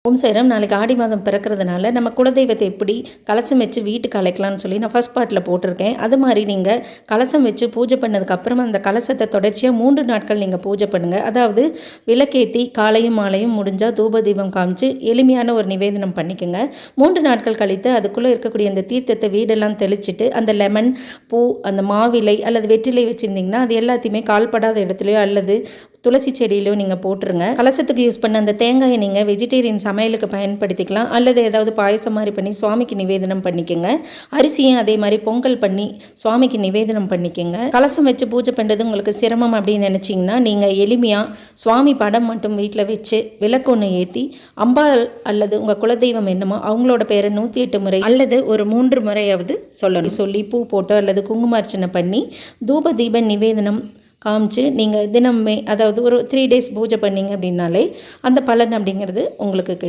ஓம் சைராம். நாளைக்கு ஆடி மாதம் பிறக்கிறதுனால நம்ம குலதெய்வத்தை எப்படி கலசம் வச்சு வீட்டுக்கு அழைக்கலாம்னு சொல்லி நான் ஃபர்ஸ்ட் பார்ட்டில் போட்டிருக்கேன். அது மாதிரி நீங்கள் கலசம் வச்சு பூஜை பண்ணதுக்கப்புறமா அந்த கலசத்தை தொடர்ச்சியாக 3 நாட்கள் நீங்கள் பூஜை பண்ணுங்கள். அதாவது விளக்கேற்றி காலையும் மாலையும் முடிஞ்சால் தூப தீபம் காமிச்சு எளிமையான ஒரு நிவேதனம் பண்ணிக்கோங்க. 3 நாட்கள் கழித்து அதுக்குள்ளே இருக்கக்கூடிய அந்த தீர்த்தத்தை வீடெல்லாம் தெளிச்சிட்டு அந்த லெமன் பூ, அந்த மாவிலை அல்லது வெற்றிலை வச்சுருந்திங்கன்னா அது எல்லாத்தையுமே கால்படாத இடத்துலையோ அல்லது துளசி செடியிலையோ நீங்கள் போட்டுருங்க. கலசத்துக்கு யூஸ் பண்ண அந்த தேங்காயை நீங்கள் வெஜிடேரியன் சமையலுக்கு பயன்படுத்திக்கலாம், அல்லது ஏதாவது பாயசம் மாதிரி பண்ணி சுவாமிக்கு நிவேதனம் பண்ணிக்கோங்க. அரிசியும் அதே மாதிரி பொங்கல் பண்ணி சுவாமிக்கு நிவேதனம் பண்ணிக்கோங்க. கலசம் வச்சு பூஜை பண்ணுறது உங்களுக்கு சிரமம் அப்படின்னு நினச்சிங்கன்னா நீங்கள் எளிமையாக சுவாமி படம் மட்டும் வீட்டில் வச்சு விளக்கொன்று ஏற்றி அம்பாள் அல்லது உங்கள் குலதெய்வம் என்னமோ அவங்களோட பேரை 108 முறை அல்லது ஒரு 3 முறையாவது சொல்லி பூ போட்டு அல்லது குங்குமார்ச்சனை பண்ணி தூப தீப நிவேதனம் காமிச்சு நீங்கள் தினமே அதாவது ஒரு 3 days பூஜை பண்ணிங்க அப்படின்னாலே அந்த பலன் அப்படிங்கிறது உங்களுக்கு கிடைக்கும்.